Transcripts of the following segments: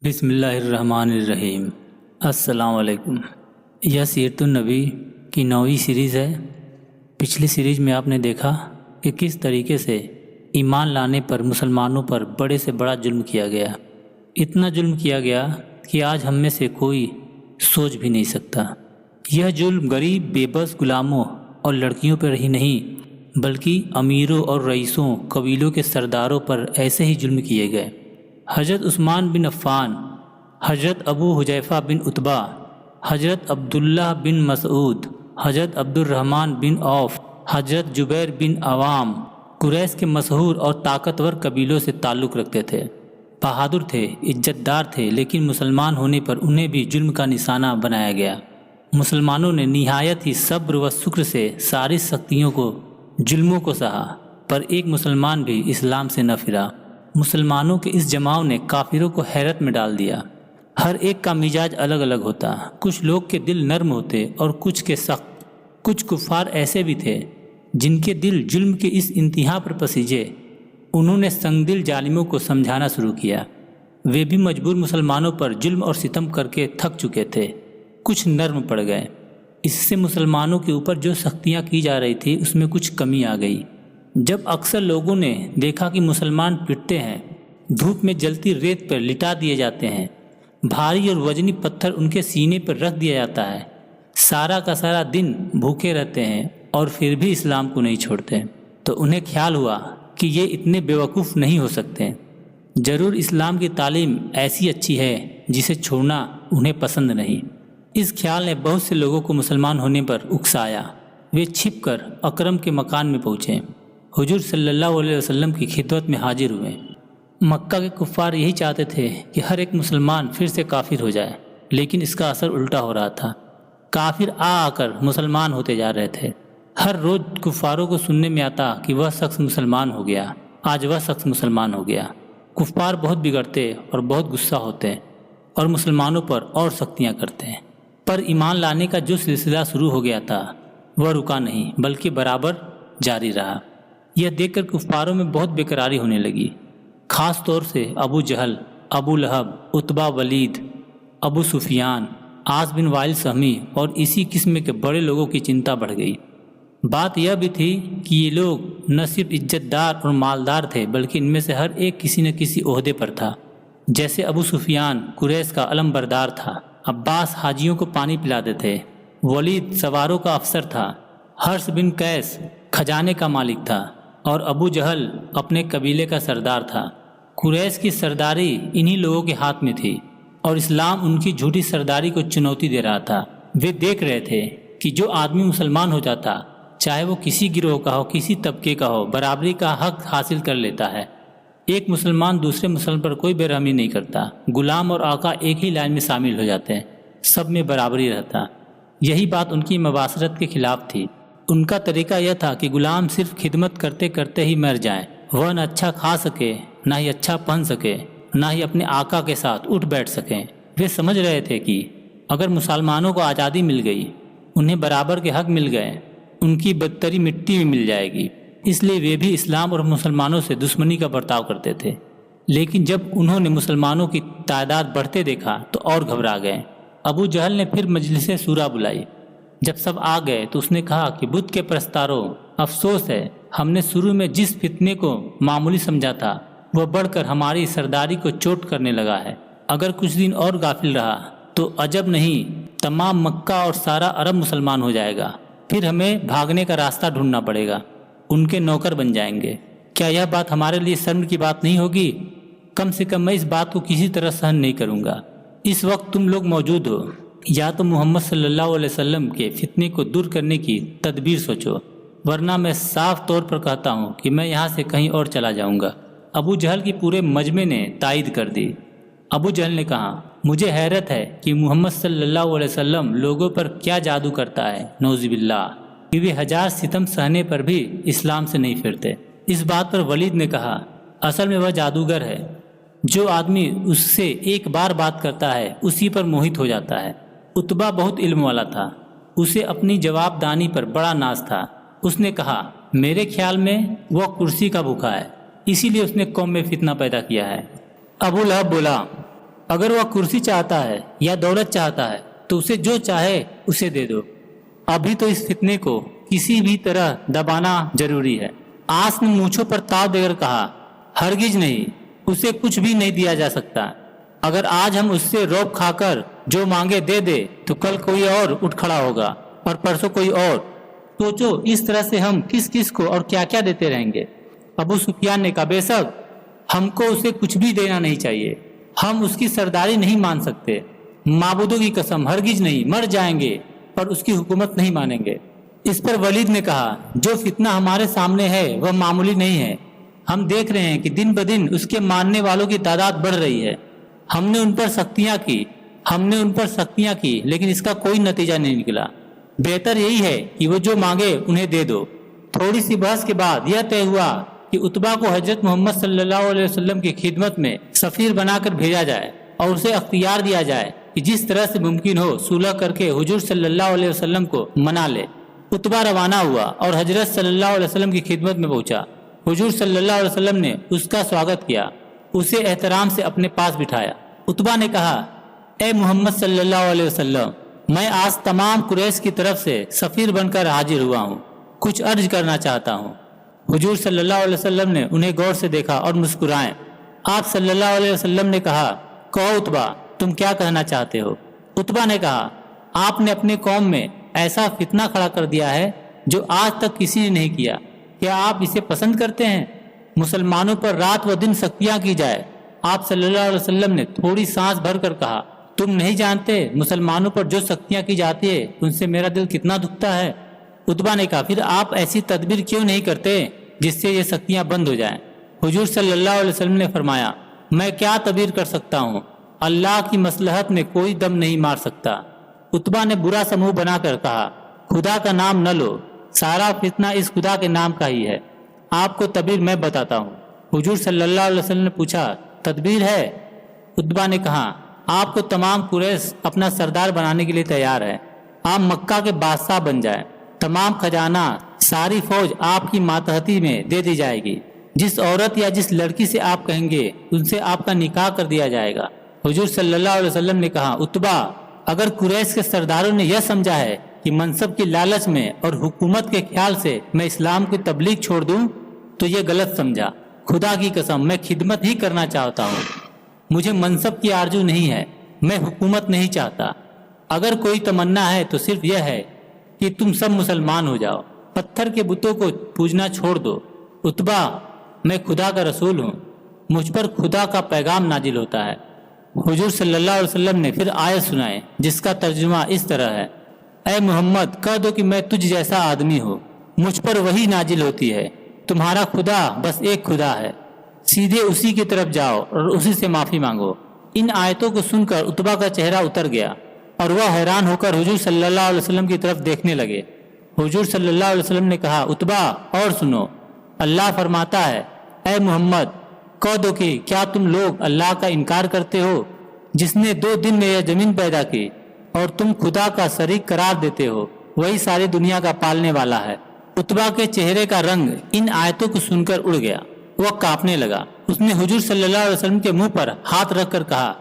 بسم اللہ الرحمن الرحیم۔ السلام علیکم۔ یہ سیرت النبی کی 9ویں سیریز ہے۔ پچھلی سیریز میں آپ نے دیکھا کہ کس طریقے سے ایمان لانے پر مسلمانوں پر بڑے سے بڑا ظلم کیا گیا۔ اتنا ظلم کیا گیا کہ آج ہم میں سے کوئی سوچ بھی نہیں سکتا۔ یہ ظلم غریب بے بس غلاموں اور لڑکیوں پر ہی نہیں بلکہ امیروں اور رئیسوں قبیلوں کے سرداروں پر ایسے ہی ظلم کیے گئے۔ حضرت عثمان بن عفان، حضرت ابو حذیفہ بن عتبہ، حضرت عبداللہ بن مسعود، حضرت عبد الرحمن بن عوف، حضرت جبیر بن عوام قریش کے مشہور اور طاقتور قبیلوں سے تعلق رکھتے تھے، بہادر تھے، عزت دار تھے، لیکن مسلمان ہونے پر انہیں بھی ظلم کا نشانہ بنایا گیا۔ مسلمانوں نے نہایت ہی صبر و شکر سے ساری سختیوں کو، ظلموں کو سہا، پر ایک مسلمان بھی اسلام سے نہ پھرا۔ مسلمانوں کے اس جماؤ نے کافروں کو حیرت میں ڈال دیا۔ ہر ایک کا مزاج الگ الگ ہوتا، کچھ لوگ کے دل نرم ہوتے اور کچھ کے سخت۔ کچھ کفار ایسے بھی تھے جن کے دل ظلم کے اس انتہا پر پسیجے۔ انہوں نے سنگ دل ظالموں کو سمجھانا شروع کیا۔ وہ بھی مجبور مسلمانوں پر ظلم اور ستم کر کے تھک چکے تھے۔ کچھ نرم پڑ گئے۔ اس سے مسلمانوں کے اوپر جو سختیاں کی جا رہی تھی اس میں کچھ کمی آ گئی۔ جب اکثر لوگوں نے دیکھا کہ مسلمان پٹتے ہیں، دھوپ میں جلتی ریت پر لٹا دیے جاتے ہیں، بھاری اور وزنی پتھر ان کے سینے پر رکھ دیا جاتا ہے، سارا کا سارا دن بھوکے رہتے ہیں اور پھر بھی اسلام کو نہیں چھوڑتے، تو انہیں خیال ہوا کہ یہ اتنے بیوقوف نہیں ہو سکتے۔ ضرور اسلام کی تعلیم ایسی اچھی ہے جسے چھوڑنا انہیں پسند نہیں۔ اس خیال نے بہت سے لوگوں کو مسلمان ہونے پر اکسایا۔ وہ چھپ کر اکرم کے مکان میں پہنچے، حضور صلی اللہ علیہ وسلم کی خدمت میں حاضر ہوئے۔ مکہ کے کفار یہی چاہتے تھے کہ ہر ایک مسلمان پھر سے کافر ہو جائے، لیکن اس کا اثر الٹا ہو رہا تھا۔ کافر آ کر مسلمان ہوتے جا رہے تھے۔ ہر روز کفاروں کو سننے میں آتا کہ وہ شخص مسلمان ہو گیا، آج وہ شخص مسلمان ہو گیا۔ کفار بہت بگڑتے اور بہت غصہ ہوتے اور مسلمانوں پر اور سختیاں کرتے ہیں، پر ایمان لانے کا جو سلسلہ شروع ہو گیا تھا وہ رکا نہیں بلکہ برابر جاری رہا۔ یہ دیکھ کر کفاروں میں بہت بےقراری ہونے لگی، خاص طور سے ابو جہل، ابو لہب، عتبہ، ولید، ابو سفیان، عاص بن وائل سہمی اور اسی قسم کے بڑے لوگوں کی چنتا بڑھ گئی۔ بات یہ بھی تھی کہ یہ لوگ نہ صرف عزت دار اور مالدار تھے بلکہ ان میں سے ہر ایک کسی نہ کسی عہدے پر تھا۔ جیسے ابو سفیان قریش کا علم بردار تھا، عباس حاجیوں کو پانی پلاتے تھے، ولید سواروں کا افسر تھا، حرث بن قیس خزانے کا مالک تھا، اور ابو جہل اپنے قبیلے کا سردار تھا۔ قریش کی سرداری انہی لوگوں کے ہاتھ میں تھی اور اسلام ان کی جھوٹی سرداری کو چنوتی دے رہا تھا۔ وہ دیکھ رہے تھے کہ جو آدمی مسلمان ہو جاتا، چاہے وہ کسی گروہ کا ہو، کسی طبقے کا ہو، برابری کا حق حاصل کر لیتا ہے۔ ایک مسلمان دوسرے مسلمان پر کوئی بے رحمی نہیں کرتا، غلام اور آقا ایک ہی لائن میں شامل ہو جاتے ہیں، سب میں برابری رہتا۔ یہی بات ان کی مباشرت کے خلاف تھی۔ ان کا طریقہ یہ تھا کہ غلام صرف خدمت کرتے کرتے ہی مر جائیں، وہ نہ اچھا کھا سکے، نہ ہی اچھا پہن سکے، نہ ہی اپنے آقا کے ساتھ اٹھ بیٹھ سکیں۔ وہ سمجھ رہے تھے کہ اگر مسلمانوں کو آزادی مل گئی، انہیں برابر کے حق مل گئے، ان کی بدتری مٹی میں مل جائے گی، اس لیے وہ بھی اسلام اور مسلمانوں سے دشمنی کا برتاؤ کرتے تھے۔ لیکن جب انہوں نے مسلمانوں کی تعداد بڑھتے دیکھا تو اور گھبرا گئے۔ ابو جہل نے پھر مجلس شورا بلائی۔ جب سب آ گئے تو اس نے کہا کہ بت کے پرستاروں، افسوس ہے، ہم نے شروع میں جس فتنے کو معمولی سمجھا تھا وہ بڑھ کر ہماری سرداری کو چوٹ کرنے لگا ہے۔ اگر کچھ دن اور غافل رہا تو عجب نہیں، تمام مکہ اور سارا عرب مسلمان ہو جائے گا، پھر ہمیں بھاگنے کا راستہ ڈھونڈنا پڑے گا، ان کے نوکر بن جائیں گے۔ کیا یہ بات ہمارے لیے شرم کی بات نہیں ہوگی؟ کم سے کم میں اس بات کو کسی طرح سہن نہیں کروں گا۔ اس وقت تم لوگ موجود ہو، یا تو محمد صلی اللہ علیہ وسلم کے فتنے کو دور کرنے کی تدبیر سوچو، ورنہ میں صاف طور پر کہتا ہوں کہ میں یہاں سے کہیں اور چلا جاؤں گا۔ ابو جہل کی پورے مجمع نے تائید کر دی۔ ابو جہل نے کہا، مجھے حیرت ہے کہ محمد صلی اللہ علیہ وسلم لوگوں پر کیا جادو کرتا ہے، نعوذ باللہ، کہ وہ 1000 ستم سہنے پر بھی اسلام سے نہیں پھرتے۔ اس بات پر ولید نے کہا، اصل میں وہ جادوگر ہے، جو آدمی اس سے ایک بار بات کرتا ہے اسی پر موہت ہو جاتا ہے۔ عتبہ بہت علم والا تھا، اسے اپنی جواب دانی پر بڑا ناز تھا۔ اس نے کہا، میرے خیال میں وہ کرسی کا بھوکا ہے، اسی لیے اس نے قوم میں فتنہ پیدا کیا ہے۔ ابو لہب بولا، اگر وہ کرسی چاہتا ہے یا دولت چاہتا ہے تو اسے جو چاہے اسے دے دو۔ ابھی تو اس فتنے کو کسی بھی طرح دبانا ضروری ہے۔ آس نے مونچھوں پر تاؤ دے کر کہا، ہرگز نہیں، اسے کچھ بھی نہیں دیا جا سکتا۔ اگر آج ہم اس سے روب کھا کر جو مانگے دے دے تو کل کوئی اور اٹھ کھڑا ہوگا اور پرسوں کوئی اور۔ سوچو اس طرح سے ہم کس کس کو اور کیا کیا دیتے رہیں گے۔ ابو سفیان نے کہا، بے شک ہم کو اسے کچھ بھی دینا نہیں چاہیے، ہم اس کی سرداری نہیں مان سکتے، معبودوں کی قسم ہرگز نہیں، مر جائیں گے پر اس کی حکومت نہیں مانیں گے۔ اس پر ولید نے کہا، جو فتنہ ہمارے سامنے ہے وہ معمولی نہیں ہے، ہم دیکھ رہے ہیں کہ دن بدن اس کے ماننے والوں کی تعداد بڑھ رہی ہے۔ ہم نے ان پر سختیاں کی لیکن اس کا کوئی نتیجہ نہیں نکلا۔ بہتر یہی ہے کہ وہ جو مانگے انہیں دے دو۔ تھوڑی سی بحث کے بعد یہ طے ہوا کہ عتبہ کو حضرت محمد صلی اللہ علیہ وسلم کی خدمت میں سفیر بنا کر بھیجا جائے اور اسے اختیار دیا جائے کہ جس طرح سے ممکن ہو صلح کر کے حضور صلی اللہ علیہ وسلم کو منا لے۔ عتبہ روانہ ہوا اور حضرت صلی اللہ علیہ وسلم کی خدمت میں پہنچا۔ حضور صلی اللہ علیہ وسلم نے اس کا سواگت کیا، اسے احترام سے اپنے پاس بٹھایا۔ عتبہ نے کہا، اے محمد صلی اللہ علیہ وسلم، میں آج تمام قریش کی طرف سے سفیر بن کر حاضر ہوا ہوں، کچھ عرض کرنا چاہتا ہوں۔ حضور صلی اللہ علیہ وسلم نے انہیں غور سے دیکھا اور مسکرائے۔ آپ صلی اللہ علیہ وسلم نے کہا، کہو عتبہ، تم کیا کہنا چاہتے ہو؟ عتبہ نے کہا، آپ نے اپنے قوم میں ایسا فتنہ کھڑا کر دیا ہے جو آج تک کسی نے نہیں کیا، کیا آپ اسے پسند کرتے ہیں؟ مسلمانوں پر رات و دن سختیاں کی جائے۔ آپ صلی اللہ علیہ وسلم نے تھوڑی سانس بھر کر کہا، تم نہیں جانتے مسلمانوں پر جو سختیاں کی جاتی ہے ان سے میرا دل کتنا دکھتا ہے۔ عتبہ نے کہا، پھر آپ ایسی تدبیر کیوں نہیں کرتے جس سے یہ سختیاں بند ہو جائیں؟ حضور صلی اللہ علیہ وسلم نے فرمایا، میں کیا تدبیر کر سکتا ہوں، اللہ کی مصلحت میں کوئی دم نہیں مار سکتا۔ عتبہ نے برا سا منہ بنا کر کہا، خدا کا نام نہ لو، سارا فتنہ اس خدا کے نام کا ہی ہے، آپ کو تدبیر میں بتاتا ہوں۔ حضور صلی اللہ علیہ وسلم نے پوچھا، تدبیر ہے؟ عتبہ نے کہا، آپ کو تمام قریش اپنا سردار بنانے کے لیے تیار ہے، آپ مکہ کے بادشاہ بن جائیں، تمام خزانہ ساری فوج آپ کی ماتحتی میں دے دی جائے گی، جس عورت یا جس لڑکی سے آپ کہیں گے ان سے آپ کا نکاح کر دیا جائے گا۔ حضور صلی اللہ علیہ وسلم نے کہا، عتبہ، اگر قریش کے سرداروں نے یہ سمجھا ہے کہ منصب کی لالچ میں اور حکومت کے خیال سے میں اسلام کی تبلیغ چھوڑ دوں تو یہ غلط سمجھا۔ خدا کی قسم میں خدمت ہی کرنا چاہتا ہوں، مجھے منصب کی آرزو نہیں ہے، میں حکومت نہیں چاہتا۔ اگر کوئی تمنا ہے تو صرف یہ ہے کہ تم سب مسلمان ہو جاؤ، پتھر کے بتوں کو پوجنا چھوڑ دو۔ عتبہ، میں خدا کا رسول ہوں، مجھ پر خدا کا پیغام نازل ہوتا ہے۔ حضور صلی اللہ علیہ وسلم نے پھر آیت سنائے جس کا ترجمہ اس طرح ہے، اے محمد، کہہ دو کہ میں تجھ جیسا آدمی ہوں، مجھ پر وہی نازل ہوتی ہے، تمہارا خدا بس ایک خدا ہے، سیدھے اسی کی طرف جاؤ اور اسی سے معافی مانگو۔ ان آیتوں کو سن کر عتبہ کا چہرہ اتر گیا اور وہ حیران ہو کر حضور صلی اللہ علیہ وسلم کی طرف دیکھنے لگے۔ حضور صلی اللہ علیہ وسلم نے کہا، عتبہ، اور سنو، اللہ فرماتا ہے، اے محمد، کہہ دو کہ کیا تم لوگ اللہ کا انکار کرتے ہو جس نے 2 دن میں یہ زمین پیدا کی، اور تم خدا کا شریک قرار دیتے ہو، وہی ساری دنیا کا پالنے والا ہے۔ عتبہ کے چہرے کا رنگ ان آیتوں کو سن کر اڑ گیا، وہ کانپنے لگا۔ اس نے حضور صلی اللہ علیہ وسلم کے منہ پر ہاتھ رکھ کر کہا،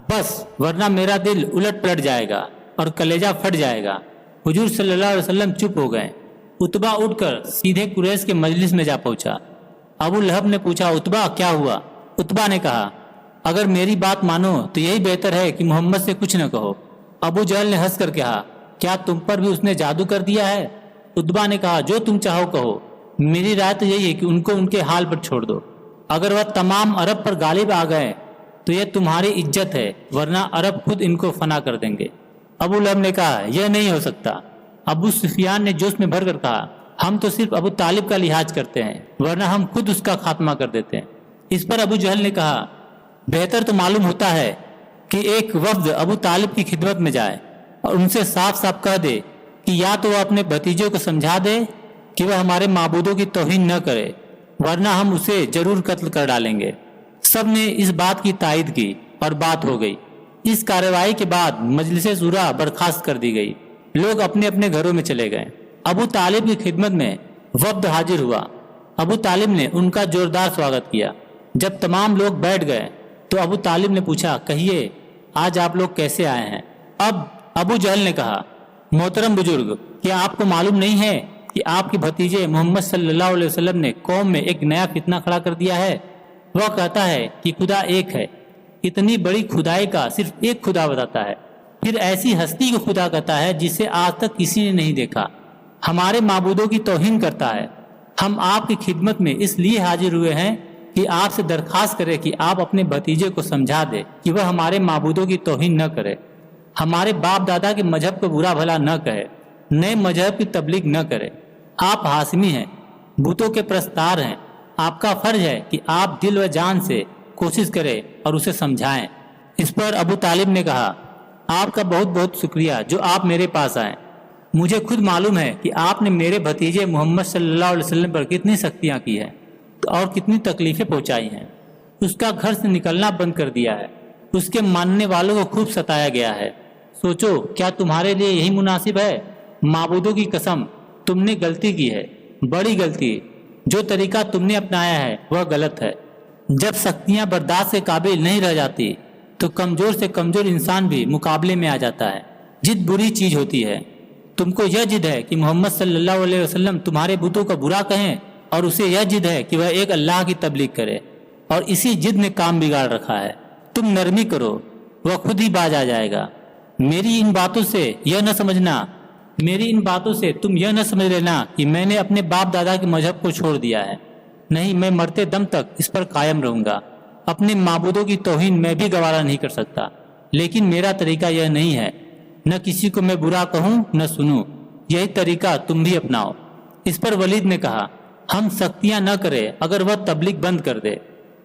بس، ورنہ میرا دل الٹ پلٹ جائے گا اور کلیجہ پھٹ جائے گا۔ حضور صلی اللہ علیہ وسلم چپ ہو گئے۔ عتبہ اٹھ کر سیدھے قریش کے مجلس میں جا پہنچا۔ ابو لہب نے پوچھا، عتبہ کیا ہوا؟ عتبہ نے کہا، اگر میری بات مانو تو یہی بہتر ہے کہ محمد سے کچھ نہ کہو۔ ابو جہل نے ہنس کر کہا، کیا تم پر بھی اس نے جادو کر دیا ہے؟ عتبہ نے کہا، جو تم چاہو کہو، میری رائے تو یہی ہے کہ ان کو ان کے حال پر چھوڑ دو۔ اگر وہ تمام عرب پر غالب آ گئے تو یہ تمہاری عزت ہے، ورنہ عرب خود ان کو فنا کر دیں گے۔ ابو لہب نے کہا، یہ نہیں ہو سکتا۔ ابو سفیان نے جوش میں بھر کر کہا، ہم تو صرف ابو طالب کا لحاظ کرتے ہیں، ورنہ ہم خود اس کا خاتمہ کر دیتے ہیں۔ اس پر ابو جہل نے کہا، بہتر تو معلوم ہوتا ہے کہ ایک وفد ابو طالب کی خدمت میں جائے اور ان سے صاف صاف کہہ دے کہ یا تو وہ اپنے بھتیجے کو سمجھا دے کہ وہ ہمارے معبودوں کی توہین نہ کرے، ورنہ ہم اسے ضرور قتل کر ڈالیں گے۔ سب نے اس بات کی تائید کی اور بات ہو گئی۔ اس کارروائی کے بعد مجلس شورا برخاست کر دی گئی، لوگ اپنے اپنے گھروں میں چلے گئے۔ ابو طالب کی خدمت میں وفد حاضر ہوا۔ ابو طالب نے ان کا زوردار سواگت کیا۔ جب تمام لوگ بیٹھ گئے تو ابو طالب نے پوچھا کہیے آج آپ لوگ کیسے آئے ہیں؟ اب ابو جہل نے کہا محترم بزرگ، کیا آپ کو معلوم نہیں ہے کہ آپ کے بھتیجے محمد صلی اللہ علیہ وسلم نے قوم میں ایک نیا فتنہ کھڑا کر دیا ہے؟ وہ کہتا ہے کہ خدا ایک ہے، اتنی بڑی خدائی کا صرف ایک خدا بتاتا ہے، پھر ایسی ہستی کو خدا کہتا ہے جسے آج تک کسی نے نہیں دیکھا، ہمارے معبودوں کی توہین کرتا ہے۔ ہم آپ کی خدمت میں اس لیے حاضر ہوئے ہیں کہ آپ سے درخواست کرے کہ آپ اپنے بھتیجے کو سمجھا دے کہ وہ ہمارے معبودوں کی توہین نہ کرے، ہمارے باپ دادا کے مذہب کو برا بھلا نہ کہے، نئے مذہب کی تبلیغ نہ کرے۔ آپ ہاشمی ہیں، بتوں کے پرستار ہیں، آپ کا فرض ہے کہ آپ دل و جان سے کوشش کریں اور اسے سمجھائیں۔ اس پر ابو طالب نے کہا آپ کا بہت بہت شکریہ جو آپ میرے پاس آئیں، مجھے خود معلوم ہے کہ آپ نے میرے بھتیجے محمد صلی اللہ علیہ وسلم پر کتنی سختیاں کی ہیں اور کتنی تکلیفیں پہنچائی ہیں، اس کا گھر سے نکلنا بند کر دیا ہے، اس کے ماننے والوں کو خوب ستایا گیا ہے، سوچو کیا تمہارے لیے یہی مناسب ہے؟ معبودوں کی قسم تم نے غلطی کی ہے، بڑی غلطی، جو طریقہ تم نے اپنایا ہے وہ غلط ہے۔ جب سختیاں برداشت کے قابل نہیں رہ جاتی تو کمزور سے کمزور انسان بھی مقابلے میں آ جاتا ہے، جد بری چیز ہوتی ہے۔ تم کو یہ جد ہے کہ محمد صلی اللہ علیہ وسلم تمہارے بتوں کا برا کہیں، اور اسے یہ جد ہے کہ وہ ایک اللہ کی تبلیغ کرے، اور اسی جد نے کام بگاڑ رکھا ہے۔ تم نرمی کرو، وہ خود ہی باز آ جائے گا۔ میری ان باتوں سے تم یہ نہ سمجھ لینا کہ میں نے اپنے باپ دادا کے مذہب کو چھوڑ دیا ہے، نہیں، میں مرتے دم تک اس پر قائم رہوں گا۔ اپنے معبودوں کی توہین میں بھی گوارا نہیں کر سکتا، لیکن میرا طریقہ یہ نہیں ہے، نہ کسی کو میں برا کہوں نہ سنوں، یہی طریقہ تم بھی اپناؤ۔ اس پر ولید نے کہا ہم سختیاں نہ کرے اگر وہ تبلیغ بند کر دے۔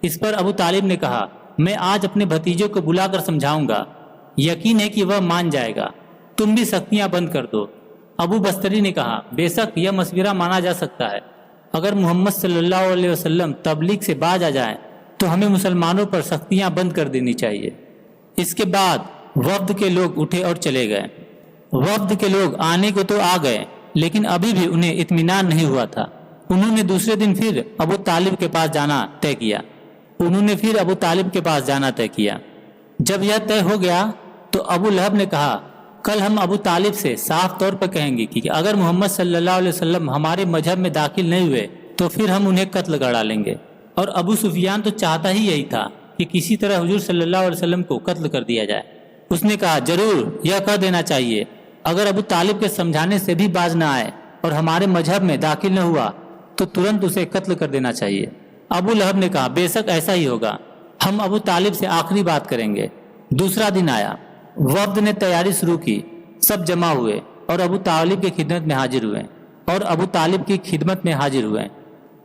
اس پر ابو طالب نے کہا میں آج اپنے بھتیجے کو بلا کر سمجھاؤں گا، یقین ہے کہ وہ مان جائے گا، تم بھی سختیاں بند کر دو۔ ابو بستری نے کہا بے شک یہ مشورہ مانا جا سکتا ہے، اگر محمد صلی اللہ علیہ وسلم تبلیغ سے باز آ جائیں تو ہمیں مسلمانوں پر سختیاں بند کر دینی چاہیے۔ اس کے بعد وفد کے لوگ اٹھے اور چلے گئے۔ وفد کے لوگ آنے کو تو آ گئے، لیکن ابھی بھی انہیں اطمینان نہیں ہوا تھا۔ انہوں نے دوسرے دن پھر ابو طالب کے پاس جانا طے کیا۔ جب یہ طے ہو گیا تو ابو لہب نے کہا کل ہم ابو طالب سے صاف طور پر کہیں گے کہ اگر محمد صلی اللہ علیہ وسلم ہمارے مذہب میں داخل نہیں ہوئے تو پھر ہم انہیں قتل کر ڈالیں گے۔ اور ابو سفیان تو چاہتا ہی یہی تھا کہ کسی طرح حضور صلی اللہ علیہ وسلم کو قتل کر دیا جائے۔ اس نے کہا ضرور یہ کر دینا چاہیے، اگر ابو طالب کے سمجھانے سے بھی باز نہ آئے اور ہمارے مذہب میں داخل نہ ہوا تو ترنت اسے قتل کر دینا چاہیے۔ ابو لہب نے کہا بے شک ایسا ہی ہوگا، ہم ابو طالب سے آخری بات کریں گے۔ دوسرا دن آیا، وفد نے تیاری شروع کی، سب جمع ہوئے اور ابو طالب کی خدمت میں حاضر ہوئے۔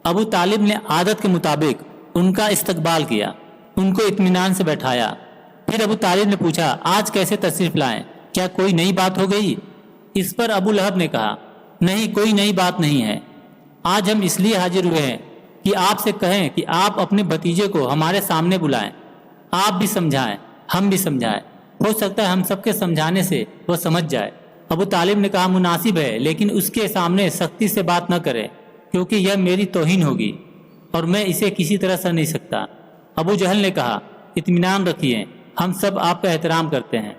ابو طالب نے عادت کے مطابق ان کا استقبال کیا، ان کو اطمینان سے بیٹھایا۔ پھر ابو طالب نے پوچھا آج کیسے تشریف لائیں، کیا کوئی نئی بات ہو گئی؟ اس پر ابو لہب نے کہا نہیں، کوئی نئی بات نہیں ہے، آج ہم اس لیے حاضر ہوئے ہیں کہ آپ سے کہیں کہ آپ اپنے بھتیجے کو ہمارے سامنے بلائیں، آپ بھی سمجھائیں ہم بھی سمجھائیں، ہو سکتا ہے ہم سب کے سمجھانے سے وہ سمجھ جائے۔ ابو طالب نے کہا مناسب ہے، لیکن اس کے سامنے سختی سے بات نہ کرے کیونکہ یہ میری توہین ہوگی اور میں اسے کسی طرح سہ نہیں سکتا۔ ابو جہل نے کہا اطمینان رکھیے، ہم سب آپ کا احترام کرتے ہیں۔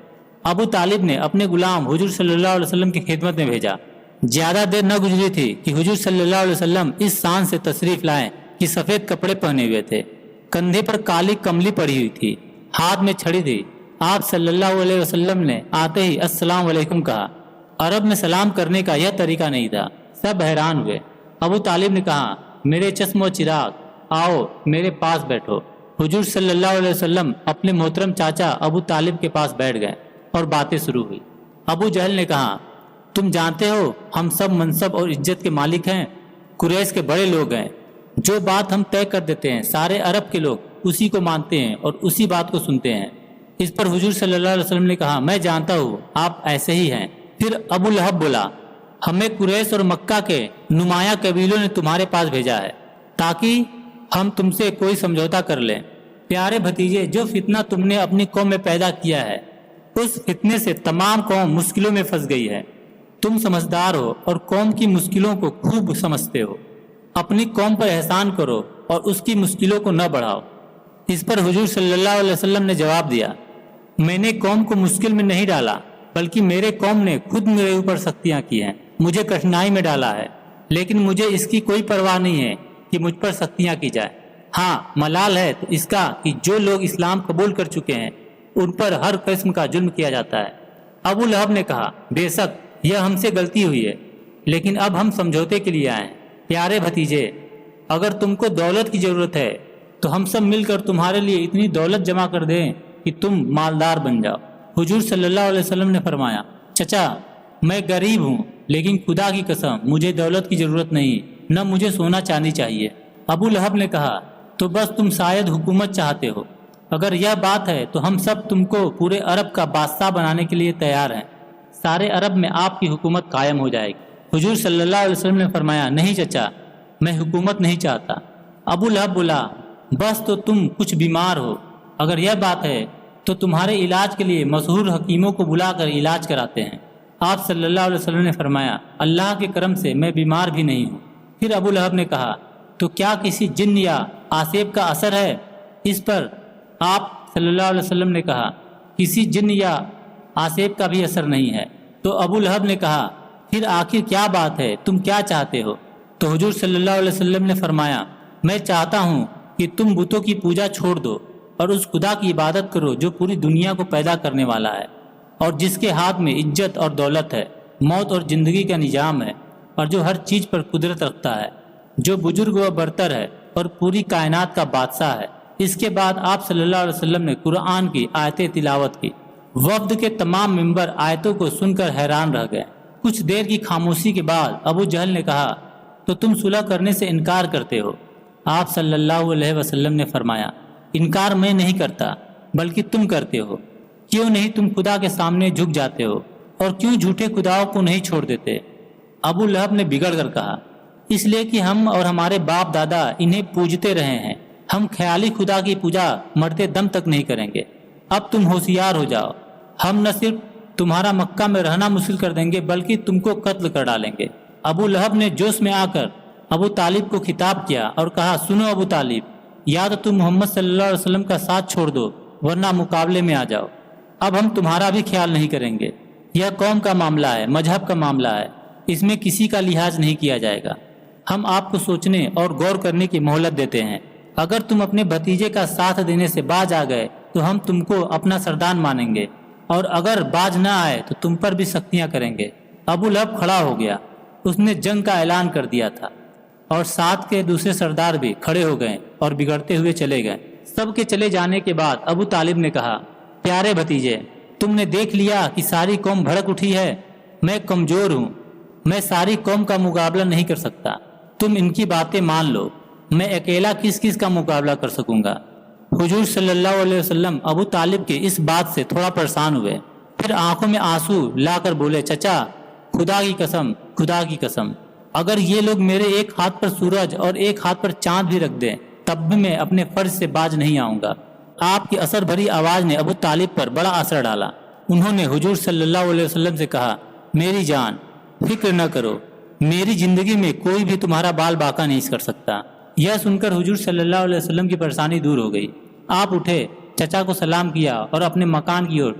ابو طالب نے اپنے غلام حضور صلی اللہ علیہ وسلم کی خدمت میں بھیجا۔ زیادہ دیر نہ گزری تھی کہ حضور صلی اللہ علیہ وسلم اس شان سے تشریف لائے کہ سفید کپڑے پہنے ہوئے تھے، کندھے پر کالی کملی پڑی ہوئی تھی، ہاتھ میں چھڑی تھی۔ آپ صلی اللہ علیہ وسلم نے آتے ہی السلام علیکم کہا۔ عرب میں سلام کرنے کا یہ طریقہ نہیں تھا، سب حیران ہوئے۔ ابو طالب نے کہا میرے چشم و چراغ آؤ میرے پاس بیٹھو۔ حضور صلی اللہ علیہ وسلم اپنے محترم چاچا ابو طالب کے پاس بیٹھ گئے اور باتیں شروع ہوئی۔ ابو جہل نے کہا تم جانتے ہو ہم سب منصب اور عزت کے مالک ہیں، قریش کے بڑے لوگ ہیں، جو بات ہم طے کر دیتے ہیں سارے عرب کے لوگ اسی کو مانتے ہیں اور اسی بات کو سنتے ہیں۔ اس پر حضور صلی اللہ علیہ وسلم نے کہا میں جانتا ہوں آپ ایسے ہی ہیں۔ پھر ابو لہب بولا ہمیں قریش اور مکہ کے نمایاں قبیلوں نے تمہارے پاس بھیجا ہے تاکہ ہم تم سے کوئی سمجھوتا کر لیں۔ پیارے بھتیجے، جو فتنہ تم نے اپنی قوم میں پیدا کیا ہے اس فتنے سے تمام قوم مشکلوں میں پھنس گئی ہے۔ تم سمجھدار ہو اور قوم کی مشکلوں کو خوب سمجھتے ہو، اپنی قوم پر احسان کرو اور اس کی مشکلوں کو نہ بڑھاؤ۔ اس پر حضور صلی اللہ علیہ وسلم نے جواب دیا، میں نے قوم کو مشکل میں نہیں ڈالا، بلکہ میرے قوم نے خود میرے اوپر سختیاں کی ہیں، مجھے کٹھنائی میں ڈالا ہے، لیکن مجھے اس کی کوئی پرواہ نہیں ہے کہ مجھ پر سختیاں کی جائیں۔ ہاں، ملال ہے تو اس کا کہ جو لوگ اسلام قبول کر چکے ہیں ان پر ہر قسم کا ظلم کیا جاتا ہے۔ ابو لہب نے کہا، بے شک یہ ہم سے غلطی ہوئی ہے، لیکن اب ہم سمجھوتے کے لیے آئے ہیں۔ پیارے بھتیجے، اگر تم کو دولت کی ضرورت ہے تو ہم سب مل کر تمہارے لیے اتنی دولت جمع کر دیں کہ تم مالدار بن جاؤ۔ حضور صلی اللہ علیہ وسلم نے فرمایا، چچا میں غریب ہوں، لیکن خدا کی قسم مجھے دولت کی ضرورت نہیں، نہ مجھے سونا چاندی چاہیے۔ ابو لہب نے کہا، تو بس تم شاید حکومت چاہتے ہو، اگر یہ بات ہے تو ہم سب تم کو پورے عرب کا بادشاہ بنانے کے لیے تیار ہیں، سارے عرب میں آپ کی حکومت قائم ہو جائے گی۔ حضور صلی اللہ علیہ وسلم نے فرمایا، نہیں چچا، میں حکومت نہیں چاہتا۔ ابو لہب بولا، بس تو تم کچھ بیمار ہو، اگر یہ بات ہے تو تمہارے علاج کے لیے مشہور حکیموں کو بلا کر علاج کراتے ہیں۔ آپ صلی اللہ علیہ وسلم نے فرمایا، اللہ کے کرم سے میں بیمار بھی نہیں ہوں۔ پھر ابو لہب نے کہا، تو کیا کسی جن یا آسیب کا اثر ہے؟ اس پر آپ صلی اللہ علیہ وسلم نے کہا، کسی جن یا آسیب کا بھی اثر نہیں ہے۔ تو ابو لہب نے کہا، پھر آخر کیا بات ہے، تم کیا چاہتے ہو؟ تو حضور صلی اللہ علیہ وسلم نے فرمایا، میں چاہتا ہوں کہ تم بتوں کی پوجا چھوڑ دو اور اس خدا کی عبادت کرو جو پوری دنیا کو پیدا کرنے والا ہے، اور جس کے ہاتھ میں عزت اور دولت ہے، موت اور زندگی کا نظام ہے، اور جو ہر چیز پر قدرت رکھتا ہے، جو بزرگ و برتر ہے اور پوری کائنات کا بادشاہ ہے۔ اس کے بعد آپ صلی اللہ علیہ وسلم نے قرآن کی آیتیں تلاوت کی۔ وفد کے تمام ممبر آیتوں کو سن کر حیران رہ گئے۔ کچھ دیر کی خاموشی کے بعد ابو جہل نے کہا، تو تم صلح کرنے سے انکار کرتے ہو؟ آپ صلی اللہ علیہ وسلم نے فرمایا، انکار میں نہیں کرتا، بلکہ تم کرتے ہو۔ کیوں نہیں تم خدا کے سامنے جھک جاتے ہو، اور کیوں جھوٹے خداؤں کو نہیں چھوڑ دیتے؟ ابو لہب نے بگڑ کر کہا، اس لیے کہ ہم اور ہمارے باپ دادا انہیں پوجتے رہے ہیں، ہم خیالی خدا کی پوجا مرتے دم تک نہیں کریں گے۔ اب تم ہوشیار ہو جاؤ، ہم نہ صرف تمہارا مکہ میں رہنا مشکل کر دیں گے بلکہ تم کو قتل کر ڈالیں گے۔ ابو لہب نے جوش میں آ کر ابو طالب کو خطاب کیا اور کہا، سنو ابو طالب، یا تو تم محمد صلی اللہ علیہ وسلم کا ساتھ چھوڑ دو ورنہ مقابلے میں آ جاؤ۔ اب ہم تمہارا بھی خیال نہیں کریں گے، یہ قوم کا معاملہ ہے، مذہب کا معاملہ ہے، اس میں کسی کا لحاظ نہیں کیا جائے گا۔ ہم آپ کو سوچنے اور غور کرنے کی مہلت دیتے ہیں، اگر تم اپنے بھتیجے کا ساتھ دینے سے باز آ گئے تو ہم تم کو اپنا سردان مانیں گے، اور اگر باز نہ آئے تو تم پر بھی سختیاں کریں گے۔ ابو لہب کھڑا ہو گیا، اس نے جنگ کا اعلان کر دیا تھا، اور ساتھ کے دوسرے سردار بھی کھڑے ہو گئے اور بگڑتے ہوئے چلے گئے۔ سب کے چلے جانے کے بعد ابو طالب نے کہا، پیارے بھتیجے، تم نے دیکھ لیا کہ ساری قوم بھڑک اٹھی ہے، میں کمزور ہوں، میں ساری قوم کا مقابلہ نہیں کر سکتا، تم ان کی باتیں مان لو، میں اکیلا کس کس کا مقابلہ کر سکوں گا؟ حضور صلی اللہ علیہ وسلم ابو طالب کے اس بات سے تھوڑا پریشان ہوئے، پھر آنکھوں میں آنسو لا کر بولے، چچا خدا کی قسم، خدا کی قسم، اگر یہ لوگ میرے ایک ہاتھ پر سورج اور ایک ہاتھ پر چاند بھی رکھ دیں تب بھی میں اپنے فرض سے باز نہیں آؤں گا۔ آپ کی اثر بھری آواز نے ابو طالب پر بڑا اثر ڈالا۔ انہوں نے حضور صلی اللہ علیہ وسلم سے کہا، میری جان، فکر نہ کرو، میری زندگی میں کوئی بھی تمہارا بال باقا نہیں کر سکتا۔ یہ سن کر حضور صلی اللہ علیہ وسلم کی پریشانی دور ہو گئی۔ آپ اٹھے، چچا کو سلام کیا اور اپنے مکان کی اور